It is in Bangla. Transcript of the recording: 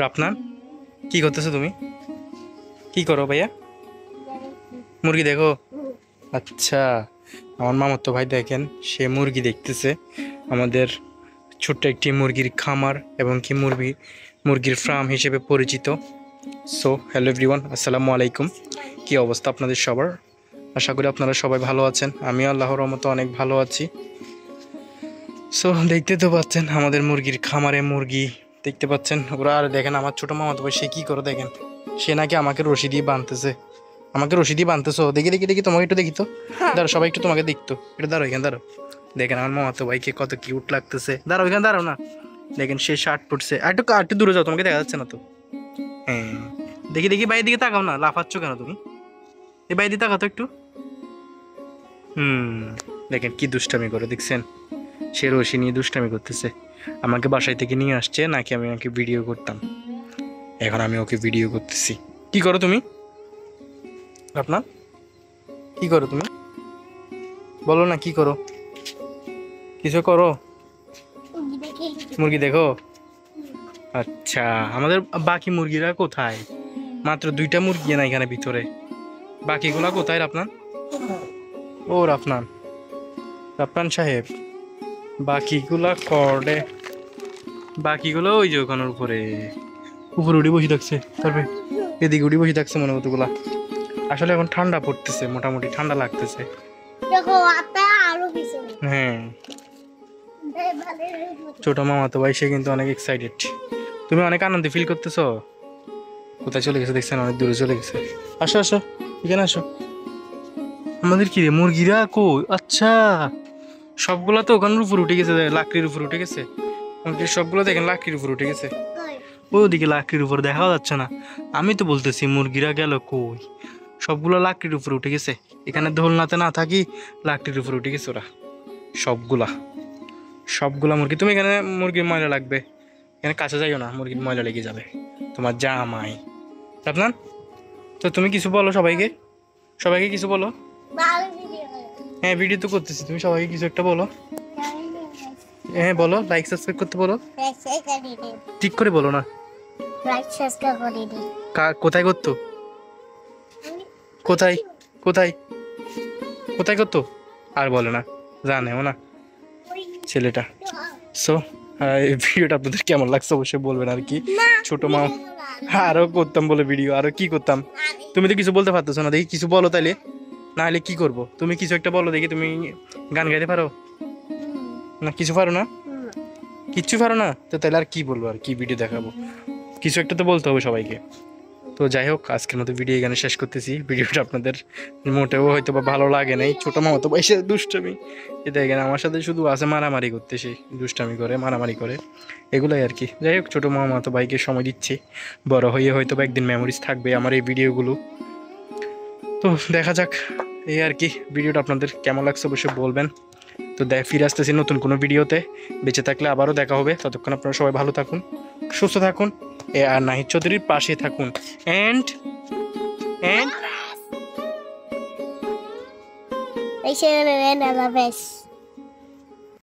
রাফনান, কি করতেছো তুমি? কি করো ভাইয়া? মুরগি দেখো? আচ্ছা, আমার মামাতো ভাই দেখেন, সে মুরগি দেখতেছে। আমাদের ছোট্ট একটি মুরগির খামার এবং কি মুরগির ফার্ম হিসেবে পরিচিত। সো হ্যালো এভরিওয়ান, আসসালামু আলাইকুম। কি অবস্থা আপনাদের সবার? আশা করি আপনারা সবাই ভালো আছেন। আমিও আল্লাহর রহমতে অনেক ভালো আছি। সো দেখতে তো পাচ্ছেন আমাদের মুরগির খামারে মুরগি দেখতে পাচ্ছেন ওরা। আর দেখেন আমার ছোট মামাতো ভাই সে কি করে দেখেন, সে নাকি আমাকে রশি দিয়ে বাঁধতেছে। আমাকে রশি দিয়ে বাঁধতেছো? দেখি দেখি দেখি, তোমাকে একটু দেখি তো। দাঁড়ো, সবাই একটু তোমাকে দেখতো। এটা দাঁড়ো, এখানে দাঁড়ো। দেখেন আমার মামাতো ভাইকে কত কিউট লাগতেছে। দাঁড়াও, এখানে দাঁড়াও না। দেখেন সে শার্ট পরছে। আর একটু দূরে যাও, তোমাকে দেখা যাচ্ছে না তো। হ্যাঁ, দেখি দেখি, বাইরের দিকে তাকাও না, লাফাচ্ছ কেন তুমি? এই বাইরের দিকে তাকাও তো একটু। দেখেন কি দুষ্টামি করে, দেখছেন? সে রশি নিয়ে দুষ্টামি করতেছে। আমাকে বাসায় থেকে নিয়ে আসছে নাকি আমি ওকে ভিডিও করতাম। এখন আমি ওকে ভিডিও করতেছি। কি করো তুমি? আপনার কি করো তুমি? বলো না, কি করো? কিছু করো? মুরগি দেখো? আচ্ছা, আমাদের বাকি মুরগিরা কোথায়? মাত্র 2টা মুরগি না এখানে ভিতরে। বাকিগুলা কোথায় আপনার? ও রাফনান, রাফনান সাহেব, বাকিগুলা করে। বাকিগুলো ওই যে ওখানের উপরে উপরে উঠে বসে থাকছে। তারপরে এদিকে উঠে বসে থাকছে মনে মতো গুলা। আসলে এখন ঠান্ডা পড়তেছে, মোটামুটি ঠান্ডা লাগতেছে। হ্যাঁ, ছোট মামা তো ভাই সে কিন্তু অনেক এক্সাইটেড। তুমি অনেক আনন্দ ফিল করতেছো? কোথায় চলে গেছে দেখছেন? অনেক দূরে চলে গেছে। আসো আসো, এখানে আসো। আমাদের কি রে, মুরগিরা কই? আচ্ছা, সবগুলা তো ওখানের উপর উঠে গেছে, লাকড়ির উপর উঠে গেছে। মুরগির সবগুলো দেখেন লাকড়ির উপর উঠে গেছে। ওদিকে লাকড়ির উপর দেখা যাচ্ছে না। আমি তো বলতেছি মুরগিরা গেল কই? সবগুলো লাকড়ির উপর উঠে গেছে। এখানে দোলনাতে না থাকি, লাকড়ির উপর উঠে গেছে ওরা সবগুলা। সবগুলা মুরগি। তুমি এখানে মুরগির ময়লা লাগবে, এখানে কাছে যাইও না, মুরগির ময়লা লেগে যাবে। তোমার জামাই আপনার। তো তুমি কিছু বলো সবাইকে, সবাইকে কিছু বলো। হ্যাঁ, ভিডিও তো করতেছি, তুমি সবাইকে কিছু একটা বলো। হ্যাঁ বলো, লাইক সাবস্ক্রাইব করতে বলো। ঠিক করে বলো না। কোথায় করতো? কোথায় কোথায় কোথায় করতো? আর বলে না, জানেও না ছেলেটা। সো এই ভিডিওটা আপনাদের কেমন লাগছে অবশ্যই বলবেন। আর কি ছোট মা আরো করতাম বলে ভিডিও, আরো কি করতাম। তুমি তো কিছু বলতে পারতেছো না, দেখি কিছু বলো তাইলে। না হলে কি করবো? তুমি কিছু একটা বলো দেখি। তুমি গান গাইতে পারো না? কিছু পারো না? কিচ্ছু পারো না? তো তাহলে আর কি বলবো, আর কি ভিডিও দেখাবো? কিছু একটা তো বলতে হবে সবাইকে। তো যাই হোক, আজকের মতো ভিডিও এখানে শেষ করতেছি। ভিডিওটা আপনাদের মোটেও হয়তো বা ভালো লাগে নাই। ছোট মামা তো এসে দুষ্টামি, এ দেখেন আমার সাথে শুধু আছে মারামারি করতে, সে দুষ্টামি করে, মারামারি করে, এগুলাই আর কি। যাই হোক, ছোট মামা তো ভাইকে সময় দিচ্ছে। বড় হয়ে হয়তো বা একদিন মেমোরিজ থাকবে আমার এই ভিডিওগুলো। তো দেখা যাক, এই আর কি। ভিডিওটা আপনাদের কেমন লাগছে অবশ্যই বলবেন। তো ফিরে আসতেছি নতুন কোনো ভিডিওতে। বেঁচে থাকলে আবারও দেখা হবে। ততক্ষণ আপনারা সবাই ভালো থাকুন, সুস্থ থাকুন, আর নাহিদ চৌধুরীর পাশে থাকুন। And They should have been the best.